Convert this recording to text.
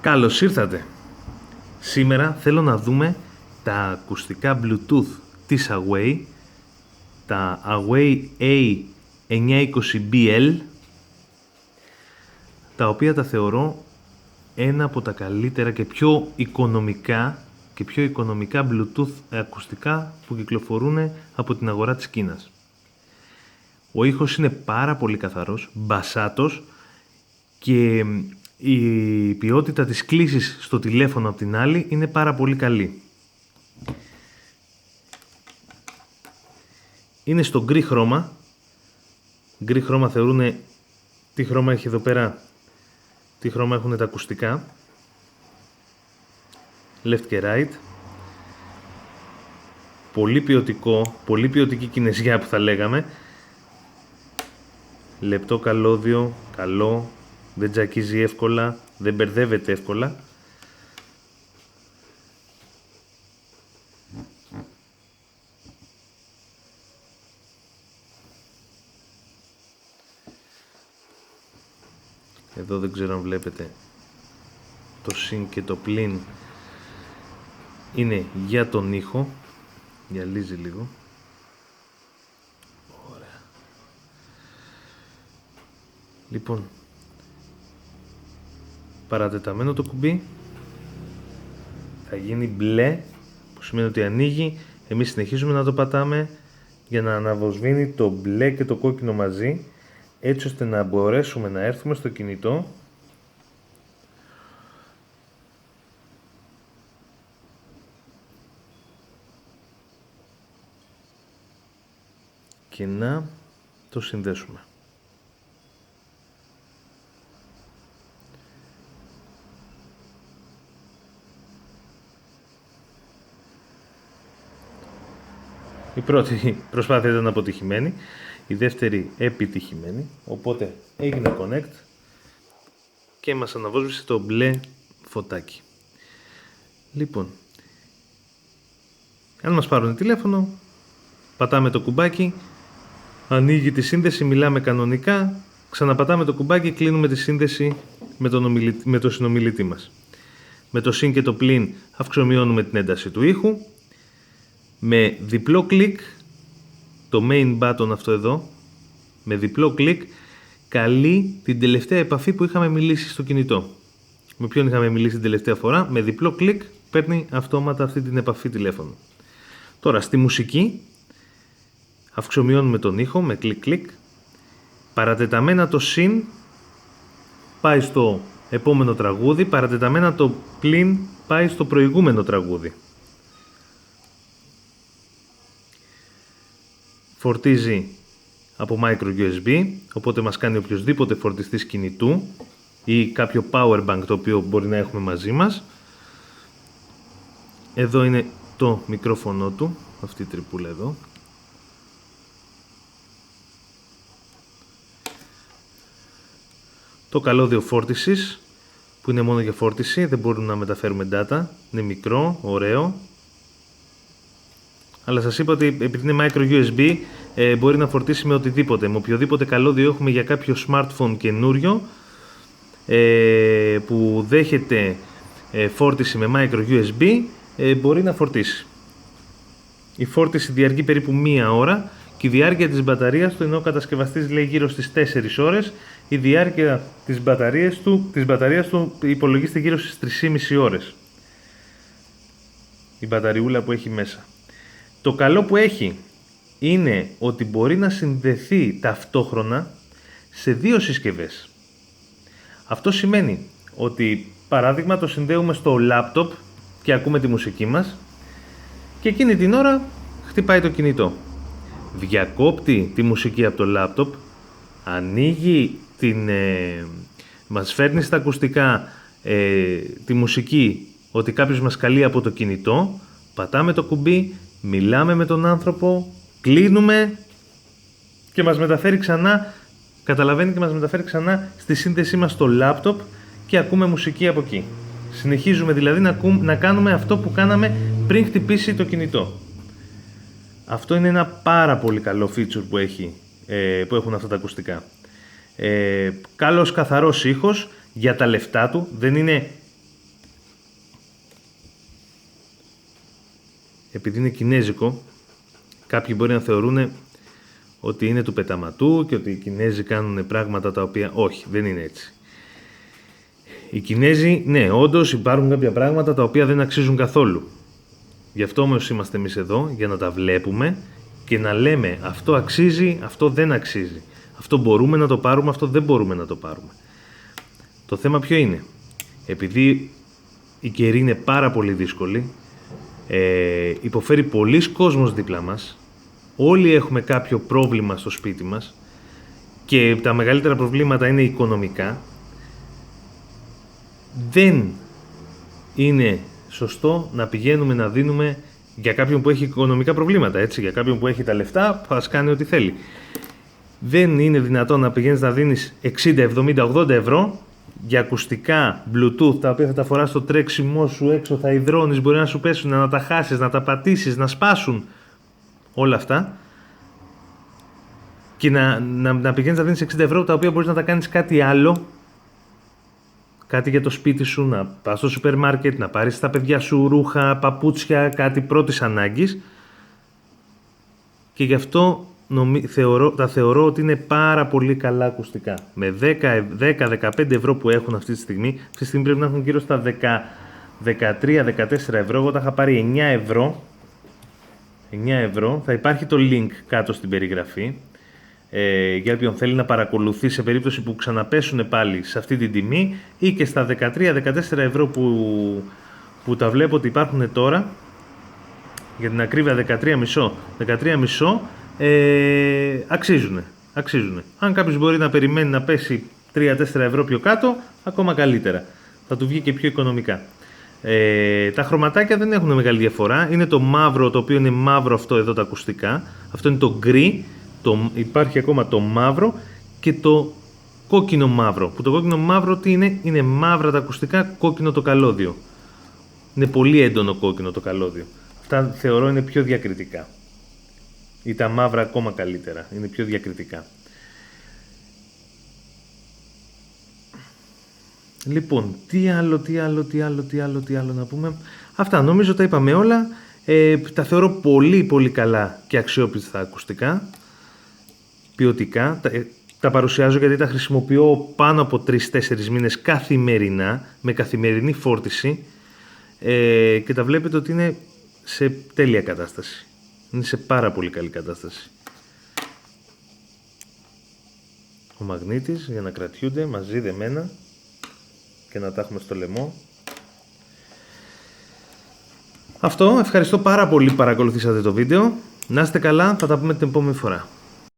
Καλώς ήρθατε. Σήμερα θέλω να δούμε τα ακουστικά Bluetooth της Away, τα Away A920BL, τα οποία τα θεωρώ ένα από τα καλύτερα και πιο οικονομικά Bluetooth ακουστικά που κυκλοφορούν από την αγορά της Κίνας. Ο ήχος είναι πάρα πολύ καθαρός, μπασάτος, και η ποιότητα της κλήσης στο τηλέφωνο απ' την άλλη είναι πάρα πολύ καλή. Είναι στο γκρι χρώμα. Γκρι χρώμα θεωρούν τι χρώμα έχει εδώ πέρα, τι χρώμα έχουν τα ακουστικά. Left και right. Πολύ ποιοτικό, πολύ ποιοτική κινεζιά που θα λέγαμε. Λεπτό καλώδιο, καλό, δεν τζακίζει εύκολα, δεν μπερδεύεται εύκολα. Εδώ δεν ξέρω αν βλέπετε το συν και το πλην είναι για τον ήχο. Γυαλίζει λίγο. Ωραία. Λοιπόν, παρατεταμένο το κουμπί, θα γίνει μπλε, που σημαίνει ότι ανοίγει. Εμείς συνεχίζουμε να το πατάμε για να αναβοσβήνει το μπλε και το κόκκινο μαζί, έτσι ώστε να μπορέσουμε να έρθουμε στο κινητό και να το συνδέσουμε. Η πρώτη προσπάθεια ήταν αποτυχημένη, η δεύτερη επιτυχημένη, οπότε έγινε connect και μας αναβόσβησε το μπλε φωτάκι. Λοιπόν, αν μας πάρουν τηλέφωνο, πατάμε το κουμπάκι, ανοίγει τη σύνδεση, μιλάμε κανονικά, ξαναπατάμε το κουμπάκι, κλείνουμε τη σύνδεση με το συνομιλητή μας. Με το συν και το πλην αυξομειώνουμε την ένταση του ήχου. Με διπλό κλικ, το main button αυτό εδώ, με διπλό κλικ καλεί την τελευταία επαφή που είχαμε μιλήσει στο κινητό. Με ποιον είχαμε μιλήσει την τελευταία φορά, με διπλό κλικ παίρνει αυτόματα αυτή την επαφή τηλέφωνο. Τώρα στη μουσική αυξομειώνουμε τον ήχο με κλικ κλικ. Παρατεταμένα το συν πάει στο επόμενο τραγούδι, παρατεταμένα το πλην πάει στο προηγούμενο τραγούδι. Φορτίζει από micro USB, οπότε μας κάνει οποιοσδήποτε φορτιστής κινητού ή κάποιο power bank το οποίο μπορεί να έχουμε μαζί μας. Εδώ είναι το μικρόφωνο του, αυτή η τρυπούλα εδώ. Το καλώδιο φόρτισης, που είναι μόνο για φόρτιση, δεν μπορούμε να μεταφέρουμε data, είναι μικρό, ωραίο. Αλλά σας είπα ότι επειδή είναι micro USB μπορεί να φορτίσει με οτιδήποτε, με οποιοδήποτε καλώδιο έχουμε για κάποιο smartphone καινούριο που δέχεται φόρτιση με micro USB, μπορεί να φορτίσει. Η φόρτιση διαρκεί περίπου 1 ώρα και η διάρκεια της μπαταρίας του, ενώ ο κατασκευαστής λέει γύρω στις 4 ώρες, η διάρκεια της μπαταρίας του υπολογίζεται γύρω στις 3,5 ώρες. Η μπαταριούλα που έχει μέσα. Το καλό που έχει είναι ότι μπορεί να συνδεθεί ταυτόχρονα σε 2 συσκευές. Αυτό σημαίνει ότι, παράδειγμα, το συνδέουμε στο laptop και ακούμε τη μουσική μας και εκείνη την ώρα χτυπάει το κινητό. Διακόπτει τη μουσική από το laptop, ανοίγει μας φέρνει στα ακουστικά τη μουσική ότι κάποιος μας καλεί από το κινητό, πατάμε το κουμπί, μιλάμε με τον άνθρωπο, κλείνουμε και μας μεταφέρει ξανά, καταλαβαίνει και μας μεταφέρει ξανά στη σύνδεσή μας στο laptop και ακούμε μουσική από εκεί. Συνεχίζουμε δηλαδή να κάνουμε αυτό που κάναμε πριν χτυπήσει το κινητό. Αυτό είναι ένα πάρα πολύ καλό feature που έχουν αυτά τα ακουστικά. Καλός καθαρός ήχος για τα λεφτά του, δεν είναι επειδή είναι κινέζικο, κάποιοι μπορεί να θεωρούν ότι είναι του πεταματού και ότι οι Κινέζοι κάνουν πράγματα τα οποία... Όχι, δεν είναι έτσι. Οι Κινέζοι, ναι, όντως υπάρχουν κάποια πράγματα τα οποία δεν αξίζουν καθόλου. Γι' αυτό όμως είμαστε εμείς εδώ, για να τα βλέπουμε και να λέμε αυτό αξίζει, αυτό δεν αξίζει. Αυτό μπορούμε να το πάρουμε, αυτό δεν μπορούμε να το πάρουμε. Το θέμα ποιο είναι? Επειδή η καιρή είναι πάρα πολύ δύσκολη, υποφέρει πολλής κόσμος δίπλα μας, όλοι έχουμε κάποιο πρόβλημα στο σπίτι μας και τα μεγαλύτερα προβλήματα είναι οικονομικά, δεν είναι σωστό να πηγαίνουμε να δίνουμε για κάποιον που έχει οικονομικά προβλήματα, έτσι, για κάποιον που έχει τα λεφτά, ας κάνει ό,τι θέλει. Δεν είναι δυνατόν να πηγαίνεις να δίνεις 60, 70, 80 ευρώ για ακουστικά Bluetooth, τα οποία θα τα φοράς στο τρέξιμό σου έξω, θα υδρώνεις, μπορεί να σου πέσουν, να τα χάσεις, να τα πατήσεις, να σπάσουν όλα αυτά και να πηγαίνεις να δίνεις 60 ευρώ, τα οποία μπορείς να τα κάνεις κάτι άλλο, κάτι για το σπίτι σου, να πας στο σούπερ μάρκετ, να πάρεις στα παιδιά σου ρούχα, παπούτσια, κάτι πρώτης ανάγκης, και γι' αυτό τα θεωρώ ότι είναι πάρα πολύ καλά ακουστικά. Με 10-15 ευρώ που έχουν αυτή τη στιγμή πρέπει να έχουν γύρω στα 13-14 ευρώ. Εγώ τα είχα πάρει 9 ευρώ. Θα υπάρχει το link κάτω στην περιγραφή. Για όποιον θέλει να παρακολουθεί σε περίπτωση που ξαναπέσουν πάλι σε αυτή την τιμή, ή και στα 13-14 ευρώ που τα βλέπω ότι υπάρχουν τώρα, για την ακρίβεια 13,5 αξίζουν. Αν κάποιος μπορεί να περιμένει να πέσει 3-4 ευρώ πιο κάτω, ακόμα καλύτερα, θα του βγει και πιο οικονομικά. Τα χρωματάκια δεν έχουν μεγάλη διαφορά. Είναι το μαύρο, το οποίο είναι μαύρο αυτό εδώ τα ακουστικά, αυτό είναι το γκρι. Υπάρχει ακόμα το μαύρο και το κόκκινο μαύρο, που το κόκκινο μαύρο τι είναι? Είναι μαύρα τα ακουστικά, κόκκινο το καλώδιο. Είναι πολύ έντονο κόκκινο το καλώδιο. Αυτά θεωρώ είναι πιο διακριτικά. Ή τα μαύρα ακόμα καλύτερα, είναι πιο διακριτικά. Λοιπόν, τι άλλο να πούμε? Αυτά, νομίζω τα είπαμε όλα. Τα θεωρώ πολύ πολύ καλά και αξιόπιστα ακουστικά. Ποιοτικά, τα παρουσιάζω γιατί τα χρησιμοποιώ πάνω από 3-4 μήνες καθημερινά, με καθημερινή φόρτιση, και τα βλέπετε ότι είναι σε τέλεια κατάσταση. Είναι σε πάρα πολύ καλή κατάσταση. Ο μαγνήτης για να κρατιούνται μαζί δεμένα και να τα έχουμε στο λαιμό. Αυτό, ευχαριστώ πάρα πολύ που παρακολουθήσατε το βίντεο. Να είστε καλά, θα τα πούμε την επόμενη φορά.